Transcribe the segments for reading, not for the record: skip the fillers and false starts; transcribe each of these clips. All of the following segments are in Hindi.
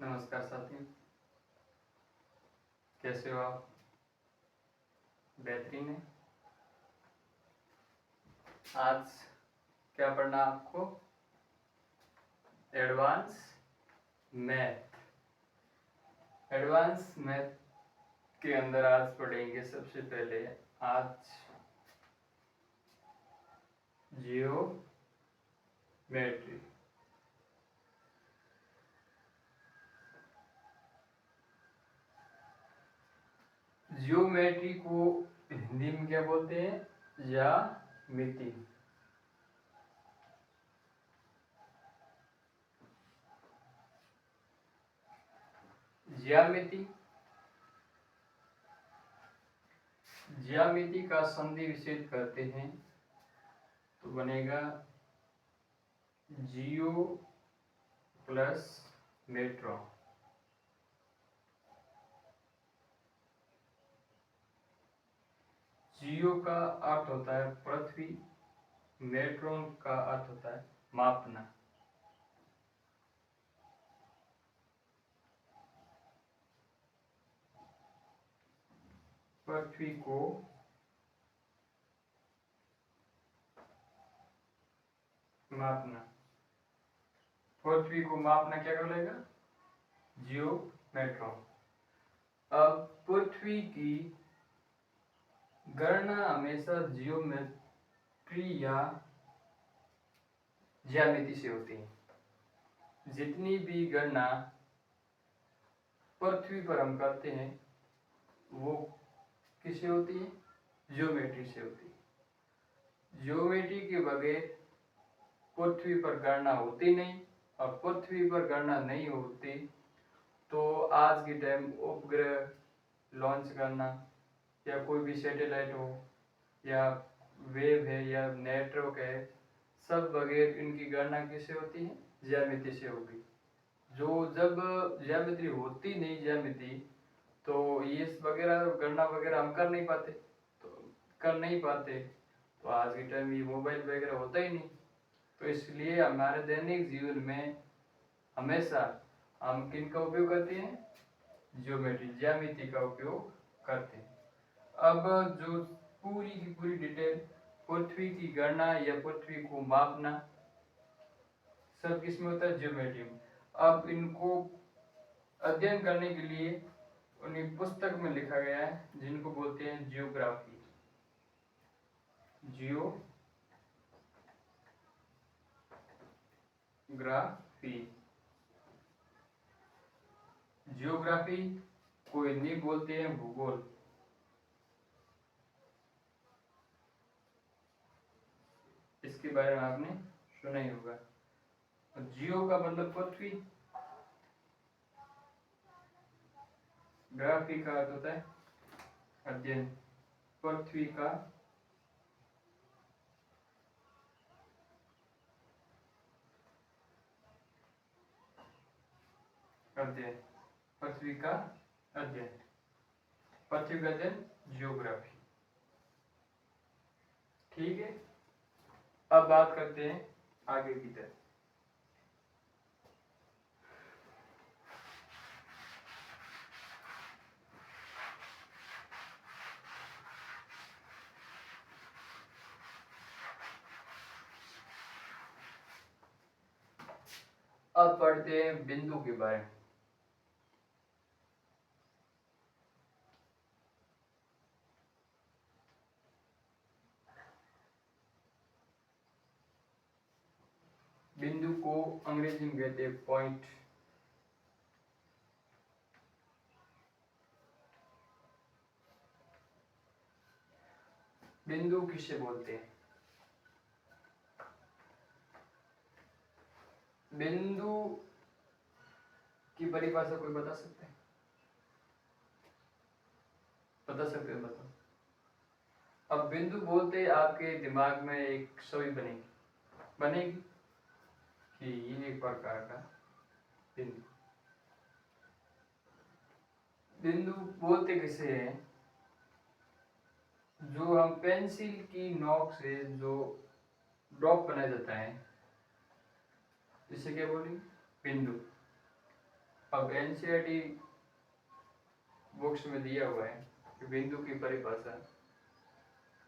नमस्कार साथियों, कैसे हो आप? बेहतरीन है। आज क्या पढ़ना आपको? Advance math. एडवांस मैथ के अंदर आज पढ़ेंगे सबसे पहले आज जियोमेट्री। जियोमेट्री को हिंदी में क्या बोलते हैं? ज्यामिति। ज्यामिति ज्यामिति का संधि विच्छेद करते हैं तो बनेगा जियो प्लस मेट्रो। जियो का अर्थ होता है पृथ्वी, मेट्रोन का अर्थ होता है मापना। पृथ्वी को मापना, पृथ्वी को मापना क्या बोलेगा? जियोमेट्रो। अब पृथ्वी की गणना हमेशा जियोमेट्री या ज्यामिति से होती है। जितनी भी गणना पृथ्वी पर हम करते हैं वो किससे होती है? जियोमेट्री से होती है। जियोमेट्री के बगैर पृथ्वी पर गणना होती नहीं, और पृथ्वी पर गणना नहीं होती तो आज के टाइम उपग्रह लॉन्च करना या कोई भी सैटेलाइट हो या वेव है या नेटवर्क है, सब बगैर इनकी गणना किससे होती है? ज्यामिति से होगी। जब ज्यामिति होती नहीं ज्यामिति तो ये वगैरह गणना वगैरह हम कर नहीं पाते, तो आज के टाइम ये मोबाइल वगैरह होता ही नहीं। तो इसलिए हमारे दैनिक जीवन में हमेशा हम किन का उपयोग करते हैं? ज्योमेट्री, ज्यामिति का उपयोग करते हैं। अब जो पूरी की पूरी डिटेल पृथ्वी की गणना या पृथ्वी को मापना सब किसमें होता है? ज्योमेट्री में। अब इनको अध्ययन करने के लिए उन्हीं पुस्तक में लिखा गया है जिनको बोलते हैं जियोग्राफी। जियोग्राफी को हिंदी बोलते हैं भूगोल। इसके बारे में आपने सुना ही होगा। जियो का मतलब पृथ्वी, ग्राफी का अर्थ होता है अध्ययन, पृथ्वी का अध्ययन, पृथ्वी का अध्ययन, पृथ्वी का अध्ययन जियोग्राफी। ठीक है, अब बात करते हैं आगे की तरफ। अब पढ़ते हैं बिंदु के बारे में। बिंदु को अंग्रेजी में कहते हैं पॉइंट। बिंदु किसे बोलते हैं? बिंदु की परिभाषा कोई बता सकते हैं? बता सकते हैं? बताओ। अब बिंदु बोलते आपके दिमाग में एक छवि बनेगी कि ये एक प्रकार का बिंदु। बिंदु बोलते किसे हैं? जो हम पेंसिल की नोक से जो ड्रॉप बनाया जाता है इसे क्या बोलेंगे? बिंदु। अब एनसीईआरटी बुक्स में दिया हुआ है कि बिंदु की परिभाषा,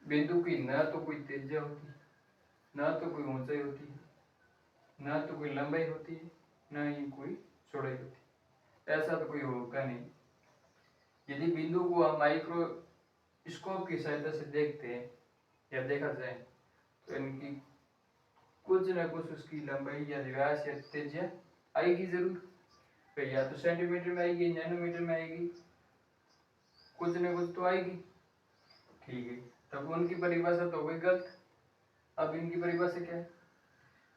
बिंदु की न तो कोई त्रिज्या होती है, न तो कोई ऊंचाई होती है, न तो कोई लंबाई होती है, न ही कोई चौड़ाई होती है। ऐसा तो कोई होगा नहीं। यदि बिंदु को हम माइक्रोस्कोप की सहायता से देखते हैं या देखा जाए तो इनकी कुछ न कुछ उसकी लंबाई या व्यास या त्रिज्या आएगी जरूर। फिर या तो सेंटीमीटर में आएगी, नैनोमीटर में आएगी, कुछ न कुछ तो आएगी। ठीक है, तब उनकी परिभाषा तो हो गई गलत। अब इनकी परिभाषा क्या है?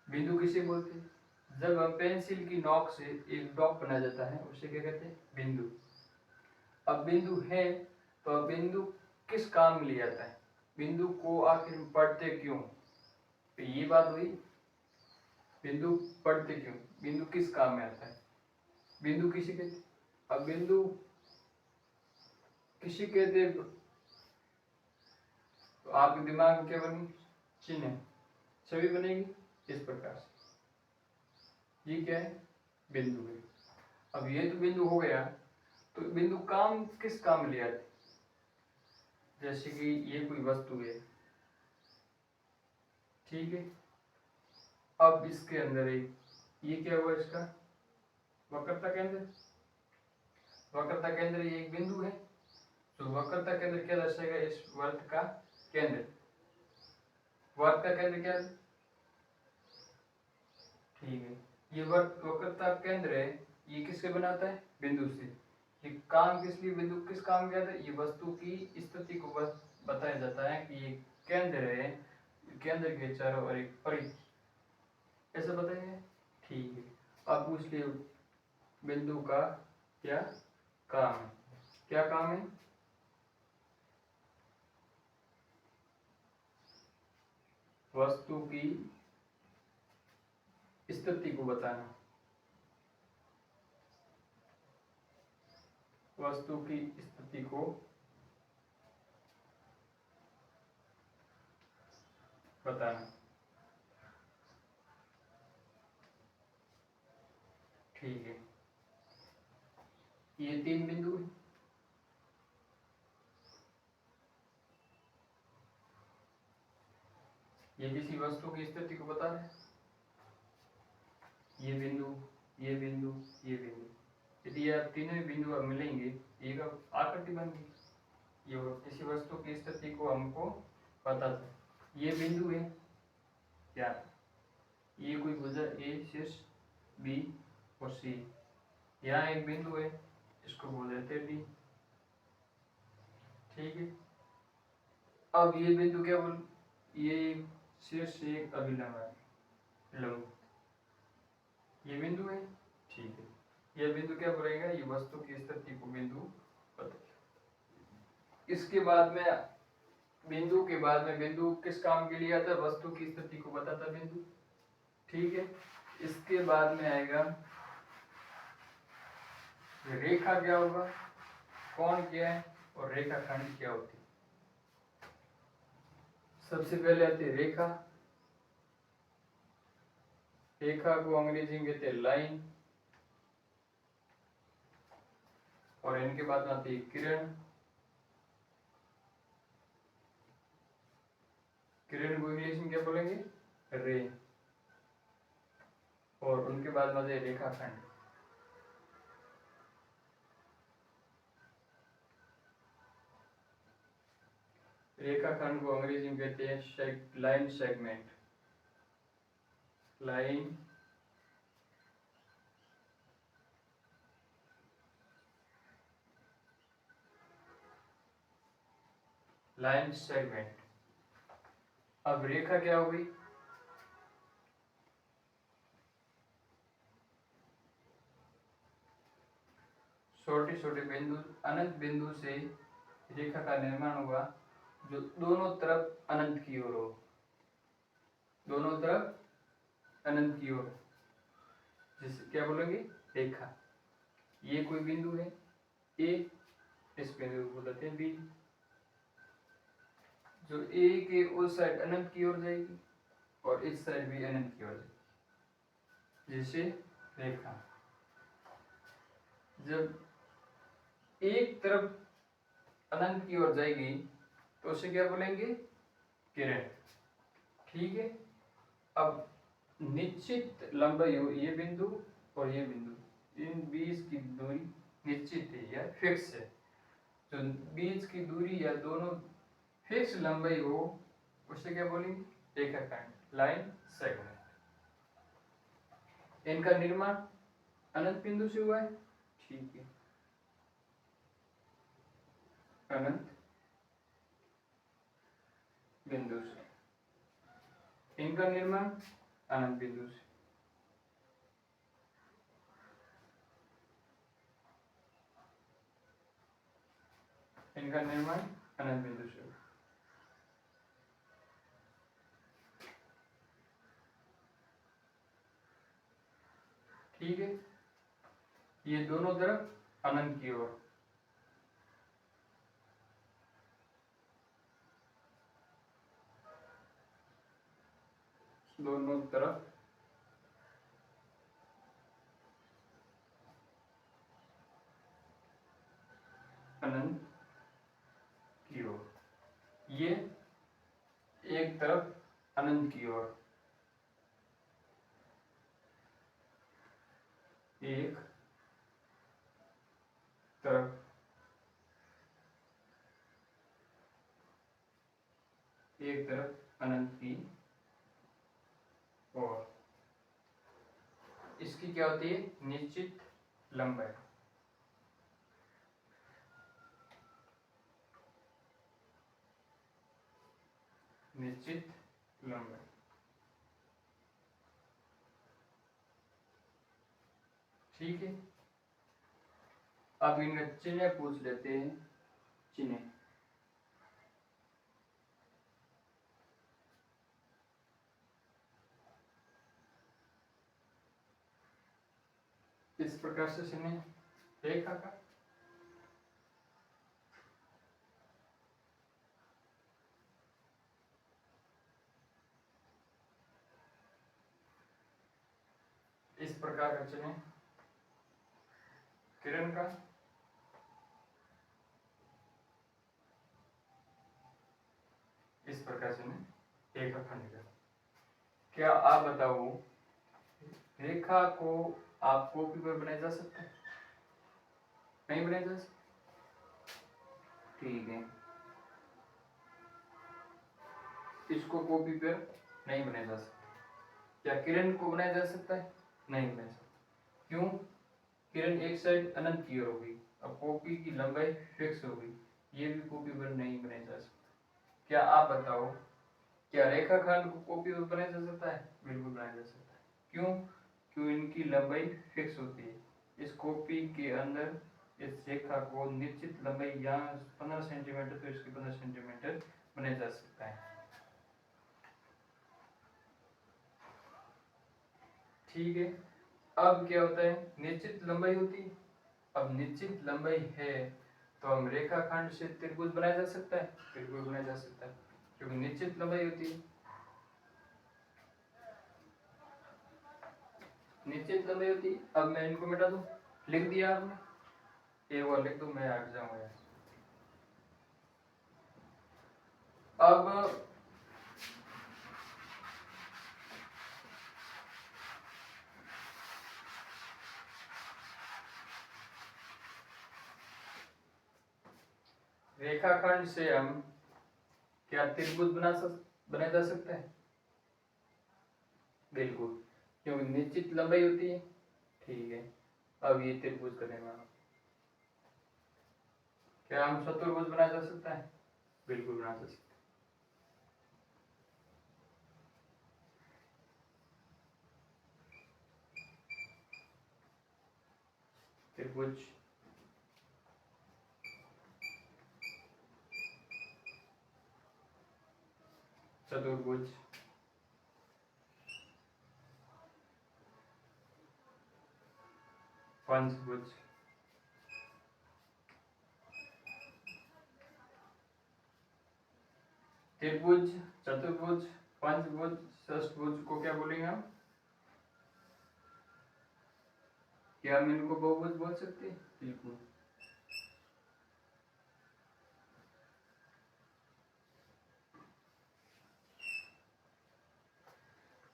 बिंदु किसे बोलते हैं? जब हम पेंसिल की नोक से एक डॉट बनाया जाता है उसे क्या कहते हैं? बिंदु। अब बिंदु है तो अब बिंदु किस काम में लिया जाता है? बिंदु को आखिर पढ़ते क्यों? तो ये बात हुई, बिंदु पढ़ते क्यों, बिंदु किस काम में आता है, बिंदु किसे कहते? अब बिंदु किसे कहते? तो आपके दिमाग में क्या बनी? चिन्ह, छवि बनेगी इस प्रकार से। ये क्या है? बिंदु है। अब ये तो बिंदु हो गया, तो बिंदु काम किस काम में लिया जाता है? जैसे कि ये कोई वस्तु है, ठीक है, अब इसके अंदर एक ये क्या हुआ, इसका वक्रता केंद्र। वक्रता केंद्र ये एक बिंदु है, तो वक्रता केंद्र क्या दर्शाएगा? इस वर्त का केंद्र। वर्त का केंद्र क्या है? ठीक है, ये वक्रता केंद्र है, ये किससे बनाता है? बिंदु से। ये काम किस लिए, बिंदु किस काम किया था? ये वस्तु की स्थिति को बताया जाता है कि ये केंद्र है, केंद्र के चारों ओर एक परिधि, ऐसा बताया। ठीक है, अब पूछ लियो बिंदु का क्या काम है? क्या काम है? वस्तु की स्थिति को बताना, वस्तु की स्थिति को बताना। ठीक है, ये 3 बिंदु है। ये किसी वस्तु की स्थिति को बता रहे हैं। ये बिंदु, ये बिंदु, ये बिंदु, यदि आप तीनों बिंदु अब मिलेंगे, एक आकृति बन गई। ये किसी वस्तु की स्थिति को हमको बताता है। ये बिंदु है क्या? ये कोई भुजा ए, शीर्ष बी और सी। यहाँ एक बिंदु है, इसको बोल देते हैं डी। ठीक है, अब ये बिंदु क्या बोल, ये शीर्ष से एक अभिलंब है, लंब, ये बिंदु है। ठीक है, यह बिंदु क्या बोलेगा? ये वस्तु की स्थिति को बिंदु बताएगा। इसके बाद में बिंदु के बाद में बिंदु किस काम के लिए आता है? वस्तु की स्थिति को बताता बिंदु। ठीक है, इसके बाद में आएगा रेखा। क्या होगा? कोण क्या है और रेखाखंड क्या होती है? सबसे पहले आती है रेखा। रेखा को अंग्रेजी में कहते हैं लाइन, और इनके बाद में आती है किरण। किरण को इंग्लिश में क्या बोलेंगे? रे। और उनके बाद में रेखाखंड। रेखाखंड को अंग्रेजी में कहते हैं line segment. Line line segment. अब रेखा क्या हो गई? छोटे छोटे बिंदु, अनंत बिंदु से रेखा का निर्माण हुआ जो दोनों तरफ अनंत की ओर हो, दोनों तरफ अनंत की ओर, जिसे क्या बोलेंगे? रेखा। ये कोई बिंदु है ए, इस बिंदु को बोलते हैं बी। जो ए के उस साइड अनंत की ओर जाएगी और इस साइड भी अनंत की ओर जाएगी, जिसे रेखा। जब एक तरफ अनंत की ओर जाएगी तो उसे क्या बोलेंगे? किरण। ठीक है। अब निश्चित लंबाई हो ये बिंदु और ये बिंदु, इन बीच की दूरी निश्चित है या फिक्स है। जो बीच की दूरी या दोनों फिक्स लंबाई हो उसे क्या बोलेंगे? रेखाखंड, लाइन सेगमेंट। इनका निर्माण अनंत बिंदु से हुआ है। ठीक है, अनंत बिंदु से, इनका निर्माण अनंत बिंदु से। इनका निर्माण अनंत बिंदु से। ठीक है, ये दोनों तरफ अनंत की ओर, दोनों तरफ अनंत की ओर, ये एक तरफ अनंत की ओर, एक तरफ अनंत की ओर। इसकी क्या होती है? निश्चित लंबाई। निश्चित लंबाई। ठीक है, अब इनका चिन्ह पूछ लेते हैं। चिन्ह इस प्रकार से चिन्ह रेखा का इस प्रकार का चिन्ह किरण का इस प्रकार से रेखाखंड का। क्या आप बताओ, रेखा को आप कॉपी पर बनाया जा सकता है? नहीं बनाया जा सकता। ठीक है, इसको कॉपी पर नहीं बनाया जा सकता। क्या किरण को बनाया जा सकता है? नहीं बनाया जा सकता। क्यों? किरण एक साइड अनंत की ओर होगी, अब कॉपी की लंबाई फिक्स होगी, ये भी कॉपी पर नहीं बनाया जा सकता। क्या आप बताओ, क्या रेखाखंड को कॉपी पर बनाया जा सकता है? बिल्कुल बनाया जा सकता है। क्यों? क्यों इनकी लंबाई फिक्स होती है। इस कॉपी के अंदर इस रेखा को निश्चित लंबाई यहाँ 15 सेंटीमीटर तो इसकी 15 सेंटीमीटर बनाया जा सकता है। ठीक है, अब क्या होता है? निश्चित लंबाई होती है। अब निश्चित लंबाई है तो हम रेखाखंड से त्रिभुज बनाया जा सकता है? बिल्कुल बनाया जा सकता है, क्योंकि निश्चित लंबाई होती है। निश्चित लंबाई होती है। अब मैं इनको मिटा दूं, लिख दिया आपने, एक बार लिख दो, मैं हट जाऊंगा। अब रेखाखंड से हम क्या त्रिभुज बनाया जा सकता है? बिल्कुल, क्योंकि निश्चित लंबाई होती है। ठीक है, अब ये त्रिभुज का निर्माण, क्या हम चतुर्भुज बनाया जा सकता है? बिल्कुल बना सकते हैं। त्रिभुज चतुर्भुज पंचभुज त्रिभुज चतुर्भुज पंचभुज षष्ठभुज को क्या बोलेंगे हम? क्या हम इनको बहुभुज बोल सकते हैं? बिल्कुल।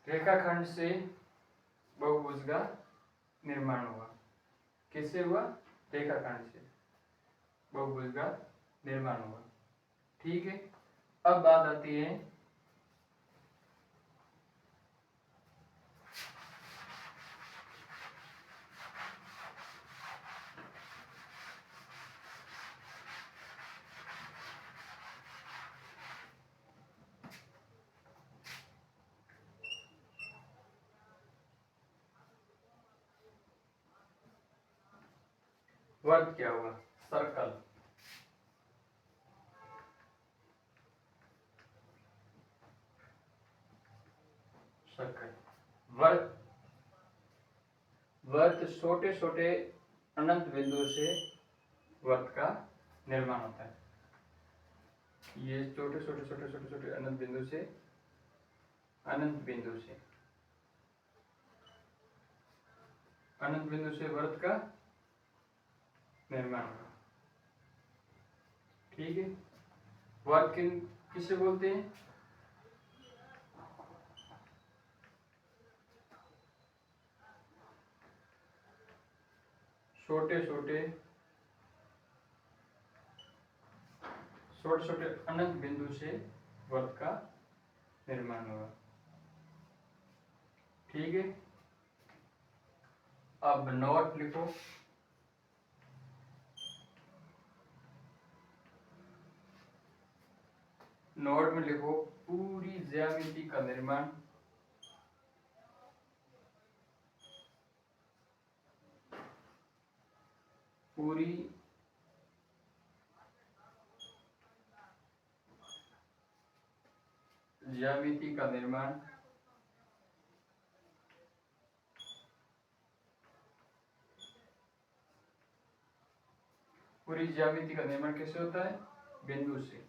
रेखाखंड से बहुभुज का निर्माण हुआ। किससे हुआ? रेखाखंड से बहुभुज का निर्माण हुआ। ठीक है, अब बात आती है वर्ग क्या हुआ? सर्कल। सर्कल वर्ग। वर्ग छोटे छोटे अनंत बिंदु से वर्ग का निर्माण होता है। ये छोटे छोटे छोटे छोटे छोटे अनंत बिंदु से अनंत बिंदु से वर्ग का निर्माण होगा। ठीक है, वर्ग किसे बोलते हैं? छोटे छोटे अनंत बिंदु से वर्ग का निर्माण होगा। ठीक है, अब नोट लिखो। नोट में लिखो पूरी ज्यामिति का निर्माण पूरी ज्यामिति का निर्माण पूरी ज्यामिति का निर्माण कैसे होता है? बिंदु से।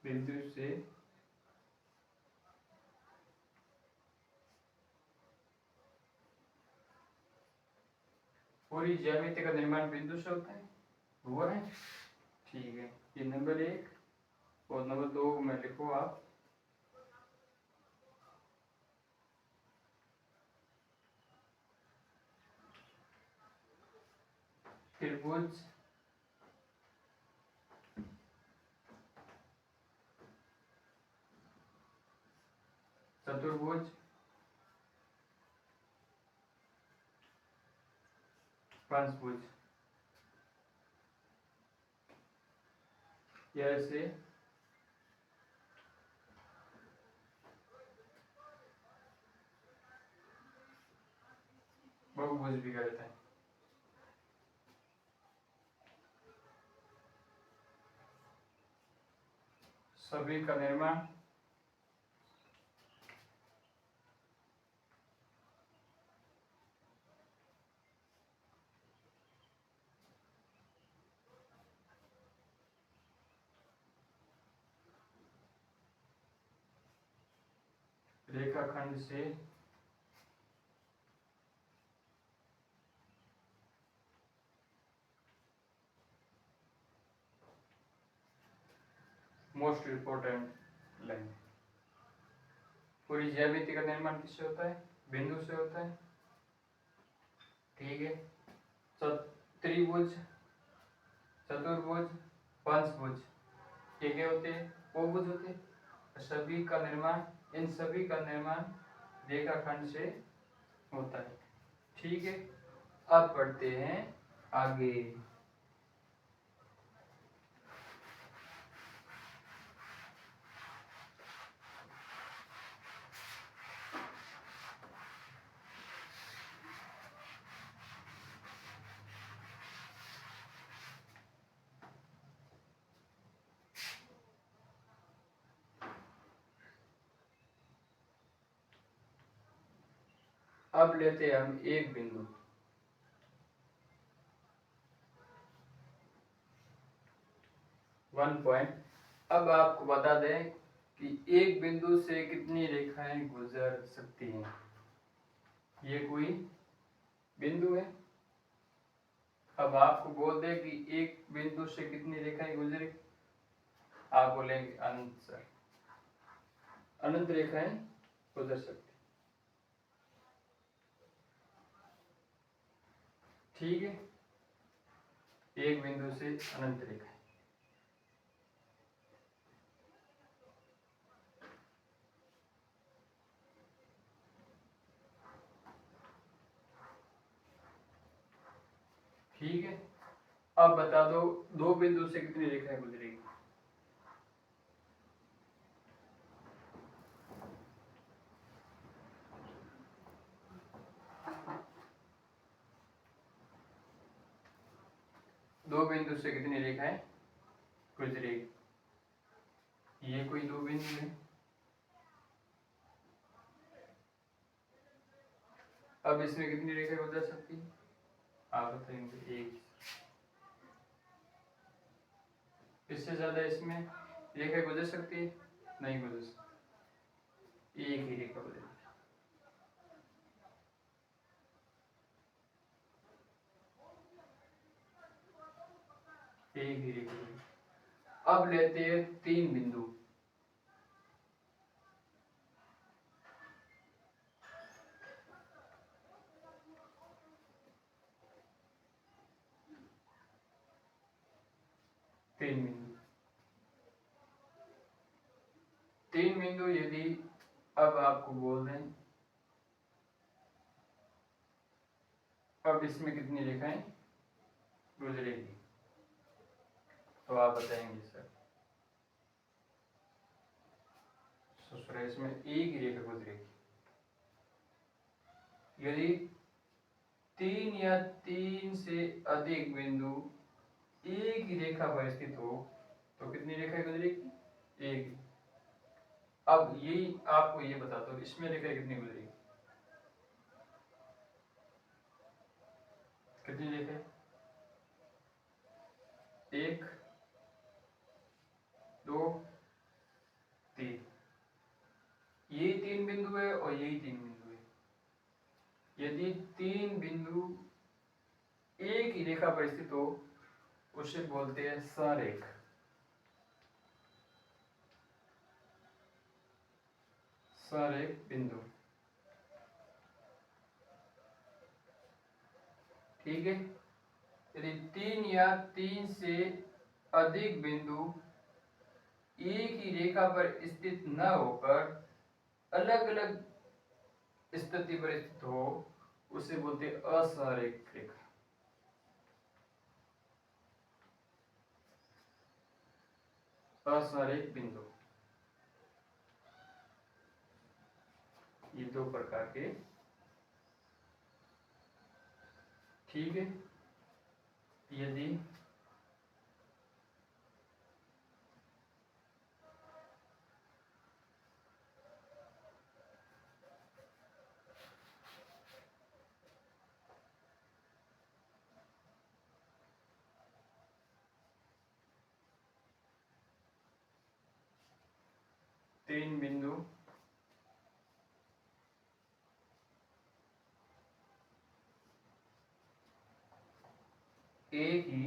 बिंदु से पूरी ज्यामिति का निर्माण बिंदु से होता है। हुआ है? ठीक है, ये नंबर 1 और नंबर 2 में लिखो आप। त्रिभुज, चतुर्भुज, पंचभुज, ऐसे बहुभुज भी कहते हैं। सभी का निर्माण रेखाखंड से मोस्ट इम्पोर्टेंट लाइन। पूरी ज्यामिति का निर्माण किससे होता है? बिंदु से होता है। ठीक है, त्रिभुज, चतुर्भुज, पंचभुज ये क्या होते हैं? बहुभुज होते हैं। सभी का निर्माण, इन सभी का निर्माण रेखाखंड से होता है। ठीक है, अब पढ़ते हैं आगे। अब लेते हैं हम एक बिंदु। One point. अब आपको बता दें कि एक बिंदु से कितनी रेखाएं गुजर सकती हैं। ये कोई बिंदु है, अब आपको बोल दे कि एक बिंदु से कितनी रेखाएं गुजरे, आप बोलेंगे अनंत सर, अनंत रेखाएं गुजर सकती। ठीक है, एक बिंदु से अनंत रेखाएं। ठीक है, अब बता दो दो बिंदु से कितनी रेखाएं गुजरेगी। दो बिंदु से कितनी रेखाएं गुजरेगी। ये कोई दो बिंदु है, अब इसमें कितनी रेखाएं गुजर सकती है, आप बताएंगे एक। इससे ज्यादा इसमें रेखाएं गुजर सकती है, नहीं गुजर सकती, एक ही रेखा गुजरेगी। एक ही रेखा गुजरेगी। अब लेते हैं तीन बिंदु, तीन बिंदु, तीन बिंदु यदि अब आपको बोल दें अब इसमें कितनी रेखाएं गुजरेगी, तो आप बताएंगे सर इसमें एक ही रेखा गुजरेगी। यदि तीन या तीन से अधिक बिंदु एक ही रेखा पर स्थित हो तो कितनी रेखाएं गुजरेगी, एक। अब यही आपको ये बता दो इसमें रेखाएं कितनी गुजरेगी, कितनी रेखाएं, एक, दो, तीन। यही तीन बिंदु है और यही तीन बिंदु है। यदि तीन बिंदु एक ही रेखा पर स्थित हो उसे बोलते हैं सरेख, सरेख बिंदु। ठीक है, यदि तीन या तीन से अधिक बिंदु एक ही रेखा पर स्थित न होकर अलग अलग स्थिति पर स्थित हो उसे बोलते असरेख रेखा। असरेख बिंदु, ये दो प्रकार के। ठीक है, यदि तीन बिंदु एक ही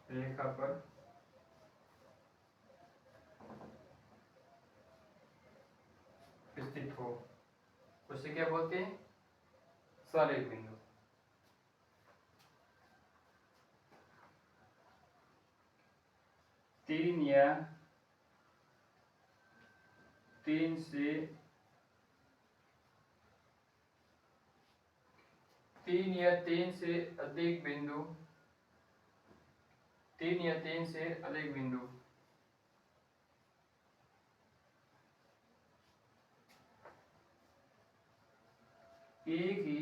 रेखा पर स्थित हो उसे क्या बोलते हैं, सरेख बिंदु। तीन या तीन से तीन या तीन से अधिक बिंदु, तीन या तीन से अधिक बिंदु एक ही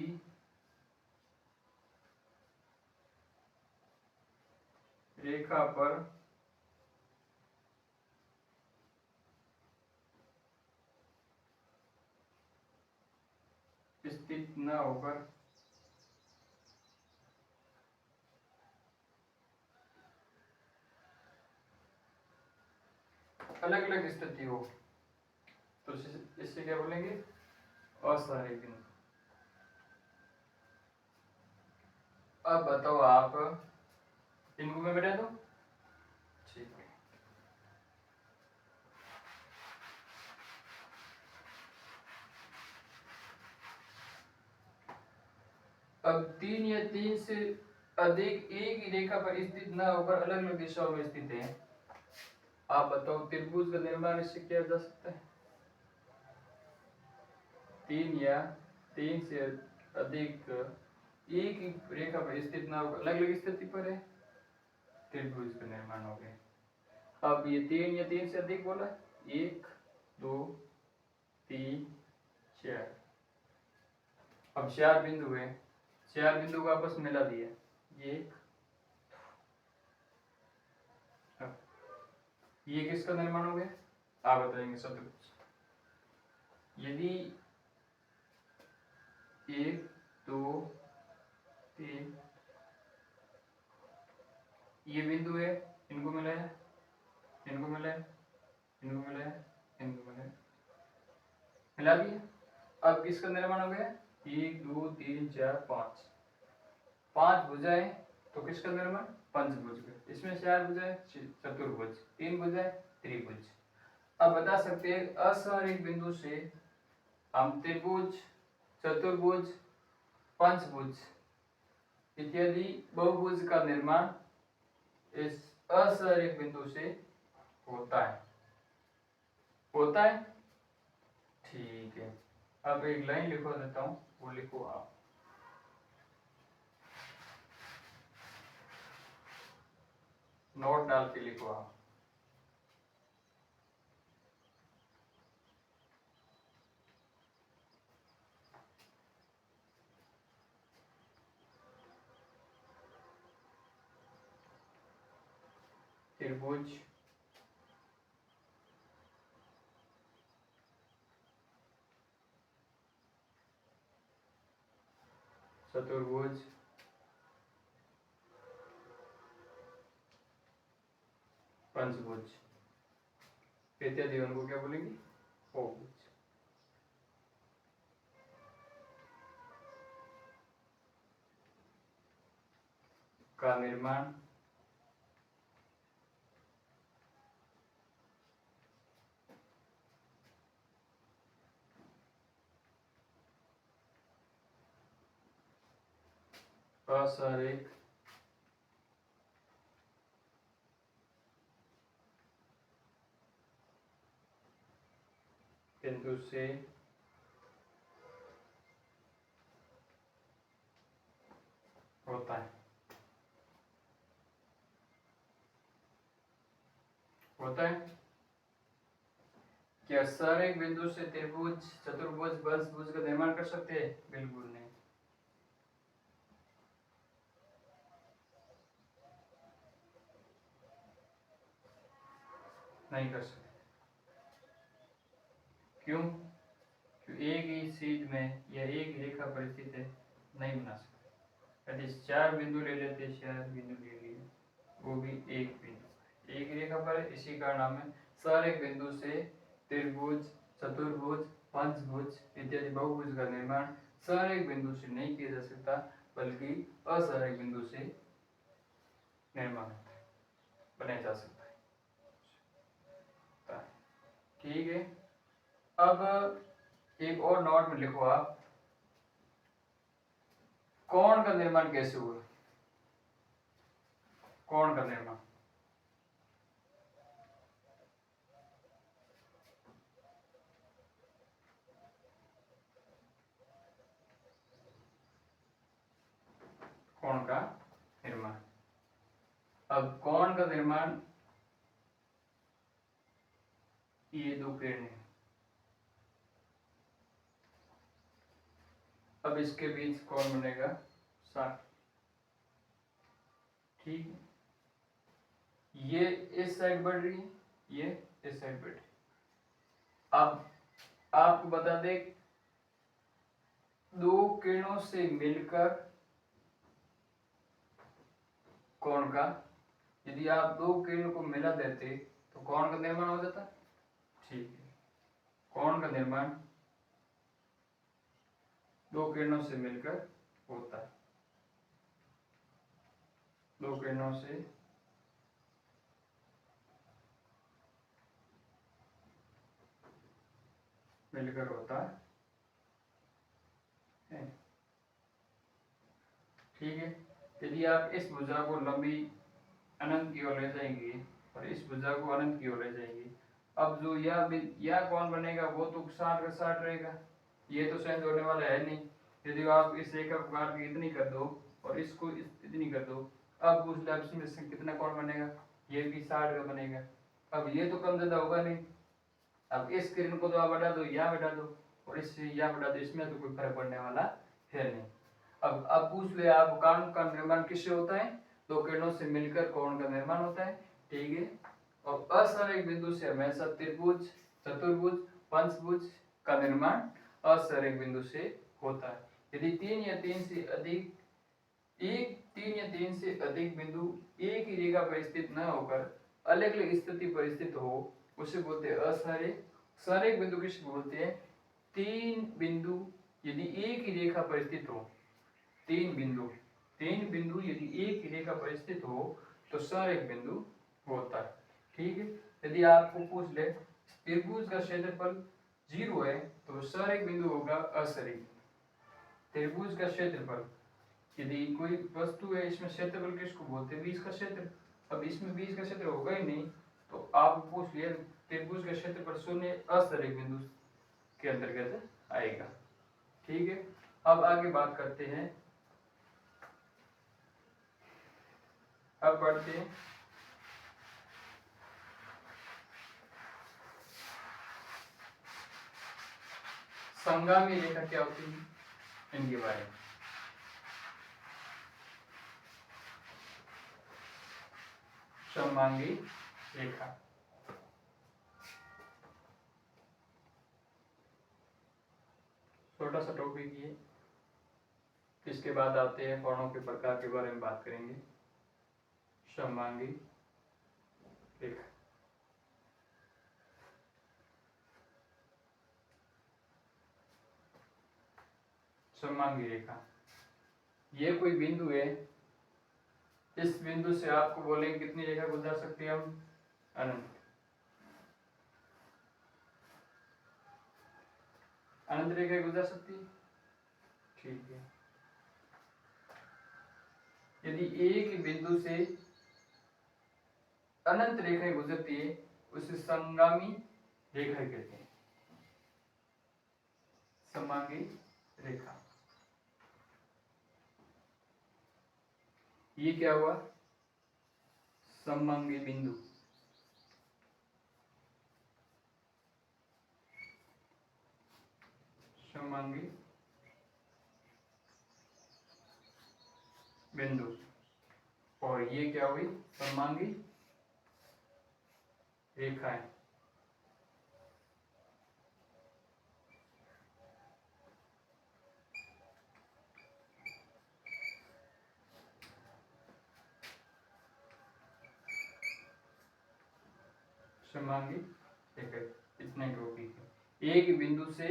रेखा पर स्थित न होकर अलग अलग स्थिति हो तो इससे क्या बोलेंगे, असहायक बिंदु। अब बताओ आप, इनको मैं मिटा दूं? ठीक है। अब 3 या 3 से अधिक एक ही रेखा पर स्थित न होकर अलग अलग दिशाओं में स्थित है। आप बताओ त्रिभुज का निर्माण इससे किया जा सकता है? 3 या 3 से अधिक एक ही रेखा पर स्थित न होकर अलग अलग स्थिति पर है, त्रिभुज का निर्माण हो गया। अब ये 3 या 3 से अधिक बोला, 1 2 3 4, अब 4 बिंदु है, 4 बिंदु को आपस में मिला दिया, ये किसका निर्माण हो गया? आप बताएंगे सब कुछ। यदि 1 2 3 ये बिंदु है, इनको मिलाया, इनको मिलाया, इनको मिलाया, इनको मिलाया, मिला दिया। अब किसका निर्माण हो गया? 1 2 3 4 5, 5 भुजाएं तो किसका निर्माण? पंचभुज का। इसमें 4 भुजाएं चतुर्भुज, 3 भुजाएं त्रिभुज। अब बता सकते हैं असहायक बिंदु से हम त्रिभुज, चतुर्भुज, पंचभुज इत्यादि बहुभुज का निर्माण इस असहायक बिंदु से होता है। होता है, ठीक है। अब एक लाइन लिखवा देता हूं, वो लिखो आप। नोट डाल के लिखो आप। त्रिभुज, चतुर्भुज, पंचभुज इत्यादि उनको क्या बोलेंगे? बहुभुज का निर्माण असहायक बिंदु से होता है। होता है क्या असहायक बिंदु से त्रिभुज, चतुर्भुज, पंचभुज का निर्माण कर सकते हैं? बिल्कुल नहीं। नहीं कर सकते। क्यों? क्योंकि एक ही चीज में या एक रेखा पर स्थित है, नहीं बना सकते। यदि 4 बिंदु ले लेते, 4 बिंदु ले लिए, वो भी एक बिंदु एक रेखा पर है, इसी कारण हमें असहायक बिंदु से त्रिभुज, चतुर्भुज, पंचभुज इत्यादि बहुभुज का निर्माण असहायक बिंदु से नहीं किया जा सकता, बल्कि असहायक बिंदु से निर्माण बनाया जा सकता है। ठीक है। अब एक और नोट में लिखो आप, कोण का निर्माण कैसे हुआ? कोण का निर्माण, कोण का निर्माण। अब कोण का निर्माण, ये दो किरणें, अब इसके बीच कोण बनेगा 60। ठीक है, ये इस साइड बढ़ रही है, ये इस साइड बढ़ रही है। अब आपको बता दें, दो किरणों से मिलकर कोण का, यदि आप दो किरणों को मिला देते तो कोण का निर्माण हो जाता। ठीक है। कोण का निर्माण दो किरणों से मिलकर होता है। दो किरणों से मिलकर होता है। ठीक है। यदि आप इस भुजा को लंबी अनंत की ओर ले जाएंगे और इस भुजा को अनंत की ओर ले जाएंगे, अब जो यह कौन बनेगा वो तो 60 का 60 रहेगा, ये तो चेंज होने वाला है नहीं। यदि आप इस रेखा को काट के इतनी कर दो और इसको इतनी कर दो, अब पूछ ले इसमें से कितना कौन बनेगा, ये भी 60 का बनेगा। अब ये तो कम ज्यादा होगा नहीं। अब इस किरण को तो आप बढ़ा दो, या बढ़ा दो, और इससे या बढ़ा दो, इसमें तो कोई फर्क पड़ने वाला है नहीं। अब पूछ ले आप कोण का निर्माण किससे होता है, दो किरणों से मिलकर कोण का निर्माण होता है। ठीक है। और असंरेख बिंदु से हमेशा त्रिभुज, चतुर्भुज, पंचभुज का निर्माण असंरेख बिंदु से होता है। यदि तीन या तीन से अधिक बिंदु एक ही रेखा पर स्थित न होकर अलग अलग स्थिति पर स्थित हो, उसे बोलते हैं असंरेख। संरेख बिंदु किसको बोलते हैं, तीन बिंदु यदि एक ही रेखा पर स्थित हो, तीन बिंदु यदि एक ही रेखा पर स्थित हो तो संरेख बिंदु होता है। ठीक है। यदि आपको पूछ ले त्रिभुज का क्षेत्रफल 0 है तो संरेख बिंदु होगा असंरेख। त्रिभुज का क्षेत्रफल, यदि कोई वस्तु है इसमें क्षेत्रफल किसको बोलते हैं, 20 का क्षेत्र। अब इसमें 20 का क्षेत्र होगा ही नहीं, तो आप पूछ लिया त्रिभुज का क्षेत्रफल 0 असंरेख बिंदु के अंतर्गत आएगा। ठीक है। अब आगे बात करते हैं, अब बढ़ते हैं संगामी रेखा क्या होती है, इनके बारे में। सममांगी रेखा, छोटा सा टॉपिक ये। इसके बाद आते हैं कोणों के प्रकार के बारे में बात करेंगे। सममांगी रेखा, सममांगी रेखा, ये कोई बिंदु है, इस बिंदु से आपको बोलेंगे कितनी रेखा गुजर सकती है हम, अनंत। अनंत रेखा गुजर सकती है। ठीक है। यदि एक बिंदु से अनंत रेखाएं गुजरती है उसे समगामी रेखा कहते हैं, सममांगी रेखा। ये क्या हुआ, सममांगी बिंदु। सममांगी बिंदु, और ये क्या हुई, सममांगी रेखाएं। सममांगी रेखा, इतने टॉपिक है। एक बिंदु से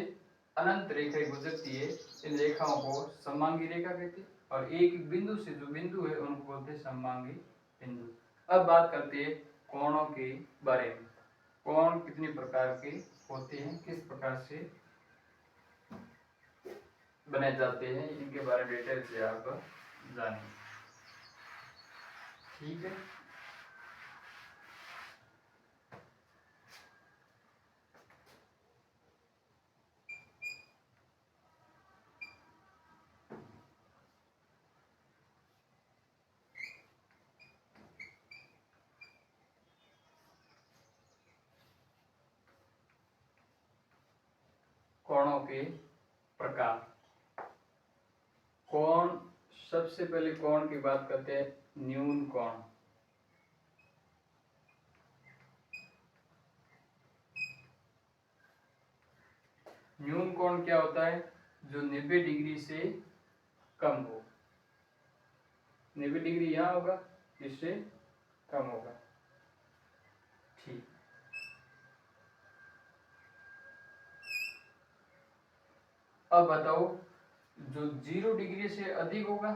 अनंत रेखाएं गुजरती है, इन रेखाओं को सममांगी रेखा कहते हैं, और एक बिंदु से जो बिंदु है उनको बोलते हैं सममांगी बिंदु। अब बात करते हैं कोणों के बारे में। कोण कितने प्रकार के होते हैं, किस प्रकार से बनाए जाते हैं, इनके बारे में डिटेल से आप जानें। ठीक है। कोणों के प्रकार। कोण, सबसे पहले कोण की बात करते हैं, न्यून कोण। न्यून कोण क्या होता है, जो 90 डिग्री से कम हो। 90 डिग्री यहां होगा, इससे कम होगा। ठीक। अब बताओ जो 0 डिग्री से अधिक होगा,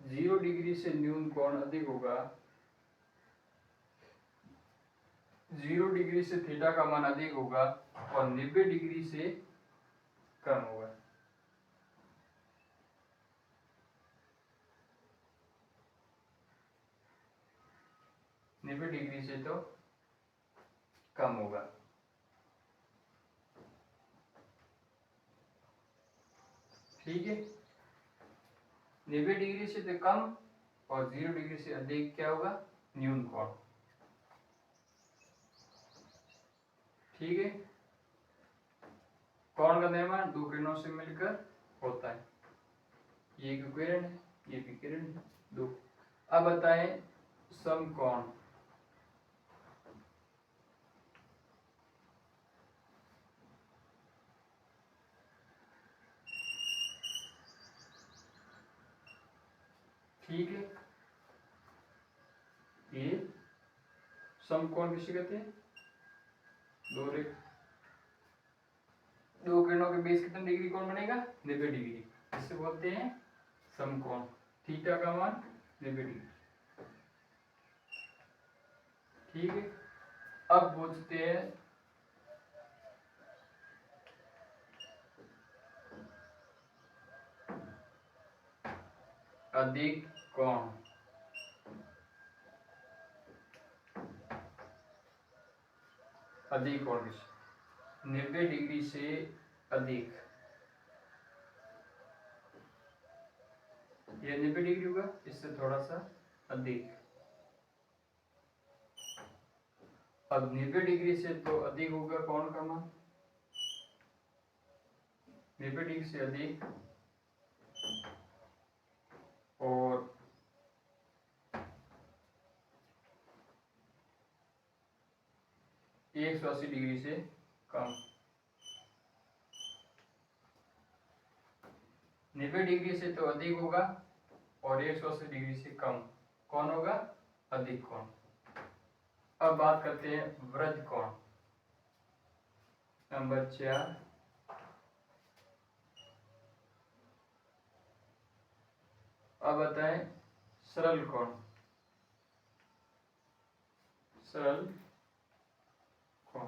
0 डिग्री से न्यून कोण अधिक होगा, 0 डिग्री से थीटा का मान अधिक होगा और 90 डिग्री से कम होगा। डिग्री से तो कम होगा। ठीक है, 90 डिग्री से तो कम और 0 डिग्री से अधिक क्या होगा, न्यून कोण। ठीक है, कोण का निर्माण दो किरणों से मिलकर होता है। ये एक किरण है, ये भी किरण है, दो। अब बताएं समकोण। ठीक है, ये समकोण किसे कहते हैं, दो किरणों के बीच कितने डिग्री कोण बनेगा, 90 डिग्री, इसे बोलते हैं समकोण। थीटा का मान 90 डिग्री। ठीक है, अब पूछते हैं अधिक कोण। अधिक कोण 90 डिग्री से अधिक, ये 90 डिग्री होगा, इससे थोड़ा सा अधिक। अब 90 डिग्री से तो अधिक होगा कोण का मान, 90 डिग्री से अधिक और 180 डिग्री से कम। 90 डिग्री से तो अधिक होगा और 180 डिग्री से कम, कौन होगा, अधिक कोण। अब बात करते हैं वृत्त कोण, नंबर 4। अब बताएं सरल कोण, सरल कोण।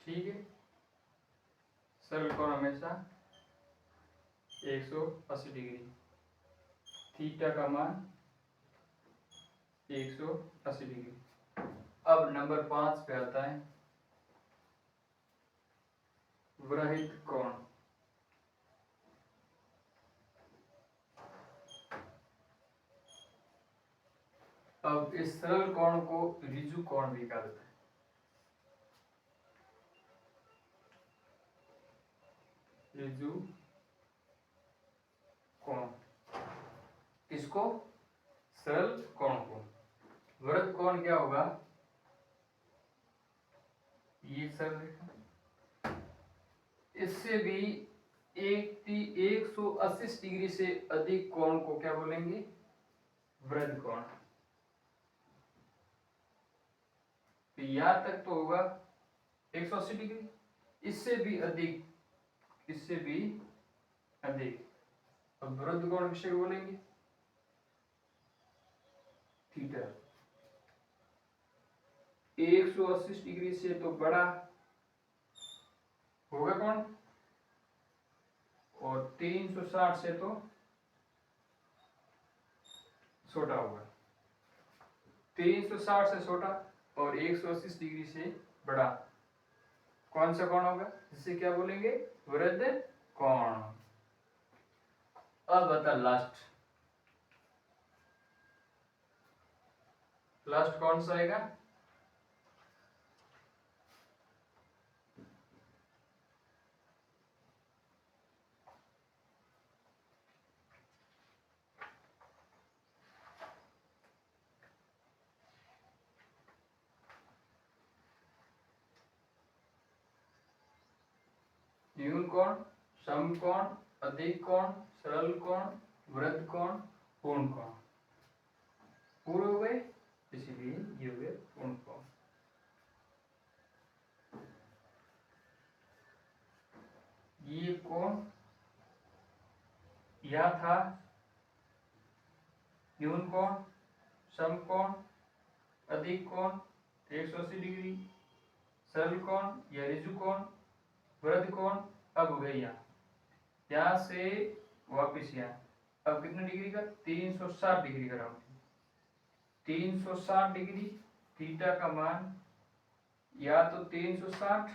ठीक है, सरल कोण हमेशा 180 डिग्री, थीटा का मान 180 डिग्री। अब नंबर 5 पे आता है वृत्त कोण। अब इस सरल कोण को ऋजु कोण भी कहा जाता है। ऋजु कोण, किसको, सरल कोण को। वृत्त कोण क्या होगा, ये सरल रेखा, इससे भी 180 डिग्री से अधिक कोण को क्या बोलेंगे, वृत्त कोण। तो यहां तक तो होगा 180 डिग्री, इससे भी अधिक, इससे भी अधिक, अब वृत्त कोण किसे बोलेंगे, थीटा। 180 डिग्री से तो बड़ा होगा कौन, और 360 से तो छोटा होगा। 360 से छोटा और 180 डिग्री से बड़ा कौन सा कोण होगा, जिसे क्या बोलेंगे, वृत्त कोण। अब बता लास्ट कौन सा आएगा, न्यून कोण, समकोण, अधिक कोण, सरल कोण, वृत्त कोण, पूर्ण कोण। पूरे हो गए। इसीलिए ये हो गया पूर्ण कोण। ये कोण यह था न्यून कोण, समकोण, अधिक कोण 180 डिग्री, सरल कोण या ऋजु कोण, वृत्त कोण। अब हो गया यहाँ से वापिस यहाँ, अब कितने डिग्री का 360 डिग्री का राउंड, 360 डिग्री। थीटा का मान या तो 360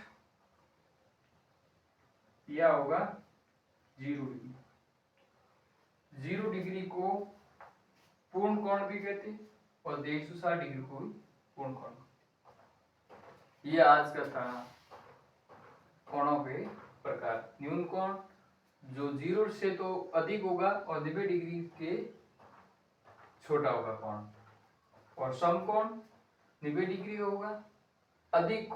या होगा 0 डिग्री। 0 डिग्री को पूर्ण कोण भी कहते हैं और 160 डिग्री को भी पूर्ण कोण। ये आज का था कोणों के प्रकार। न्यून कोण जो 0 से तो अधिक होगा और 90 डिग्री के छोटा होगा कोण, और समकोण 90 डिग्री होगा। अधिक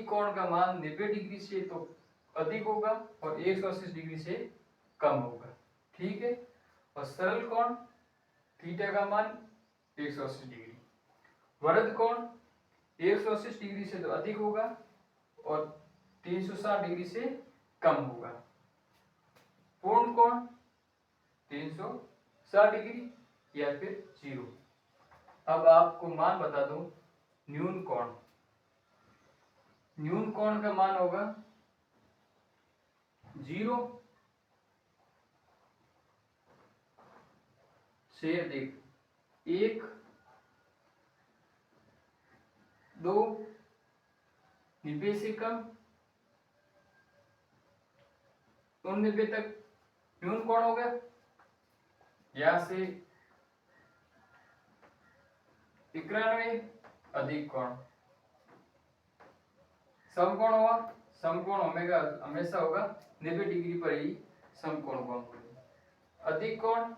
कोण का मान 90 डिग्री से तो अधिक होगा और 180 डिग्री से कम होगा, ठीक है। और सरल कोण थीटा का मान 180 डिग्री। वृत्त कोण 180 डिग्री से तो अधिक होगा और 360 डिग्री से कम होगा। पूर्ण कोण 360 डिग्री या फिर 0। अब आपको मान बता दूं, न्यून कोण का मान होगा 0 से अधिक, 1, 2, 90 से कम, 90 तक न्यून कोण हो गया। यहां से 91 अधिक कोण। समकोण हुआ, समकोण ओमेगा हमेशा होगा 90 डिग्री पर ही समकोण कोण। अधिक कोण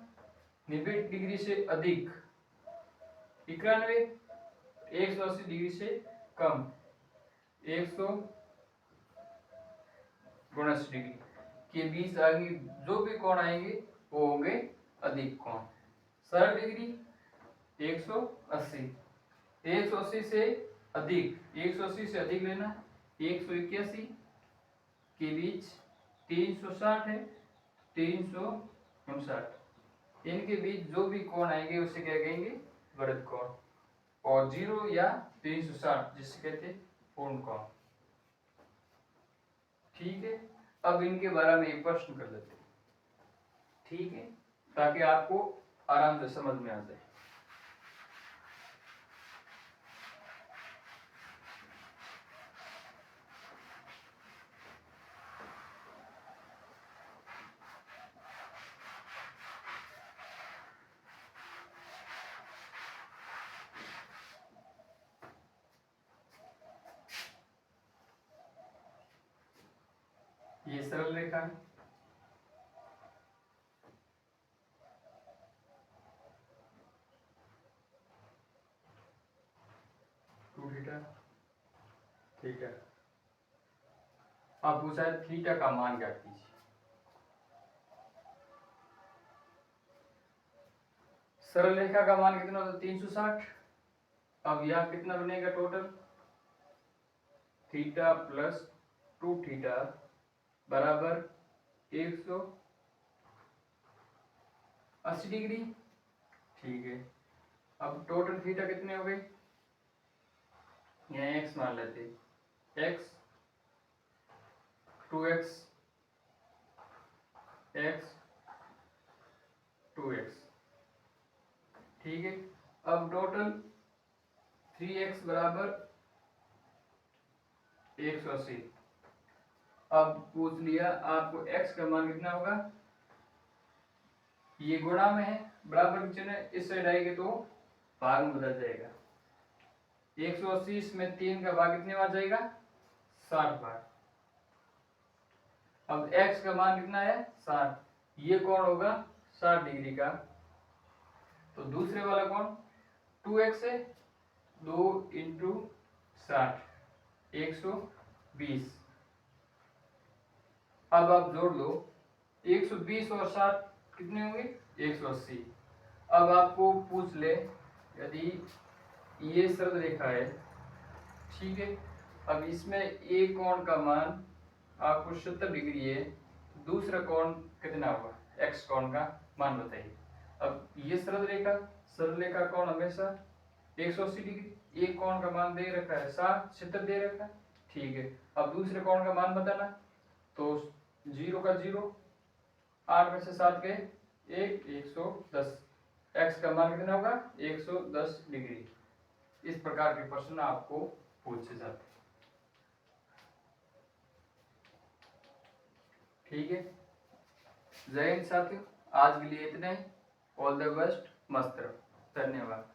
90 डिग्री से अधिक, 91 180 डिग्री से कम, 179 डिग्री के बीच आगे जो भी कोण आएंगे वो होंगे अधिक कोण। 60 डिग्री 180, 180 से अधिक, 180 से अधिक लेना, 181 के बीच 360 है, 359, इनके बीच जो भी कोण आएंगे उसे क्या कहेंगे, वृत्त कोण। और 0 या 360 जिसे कहते हैं पूर्ण कोण, ठीक है। अब इनके बारे में एक प्रश्न कर लेते हैं, ठीक है, ताकि आपको आराम से समझ में आ जाए। ये सरल रेखा है, थीटा थीटा। अब पूछा है थीटा का मान क्या कीजिए। सरल रेखा का मान कितना होता है 360। अब यह कितना बनेगा टोटल, थीटा प्लस 2 थीटा बराबर 180 डिग्री, ठीक है। अब टोटल थीटा कितने हो गए, यहाँ x मान लेते, x 2x x 2x, ठीक है। अब टोटल 3x बराबर 180। अब पूछ लिया आपको x का मान कितना होगा, ये गुणा में है, बराबर चिन्ह इस साइड आएगा तो भाग में बदल जाएगा। 180 में 3 का भाग कितने बार जाएगा, 60 बार। अब x का मान कितना है 60, ये कोण होगा 60 डिग्री का, तो दूसरे वाला कोण 2x है, 2 इंटू 60 120। अब आप जोड़ लो, 120 और 60 कितने होंगे 180। अब आपको पूछ ले यदि ये सरल रेखा है, ठीक है। अब इसमें एक कोण का मान आपको 70 डिग्री है, दूसरा कोण कितना होगा, x कोण का मान बताइए। अब ये सरल रेखा कोण हमेशा 180 डिग्री, एक कोण का मान दे रखा है 60, 70 दे रखा है, ठीक है। अब दूसरे कोण का मान बताना, तो 0 का 0, 8 में से 7 गए 110, x का मान कितना होगा 110 डिग्री। इस प्रकार के प्रश्न आपको पूछे जाते हैं, ठीक है। जय हिंद साथियों, आज के लिए इतना ही। ऑल द बेस्ट, मस्त रहो, धन्यवाद।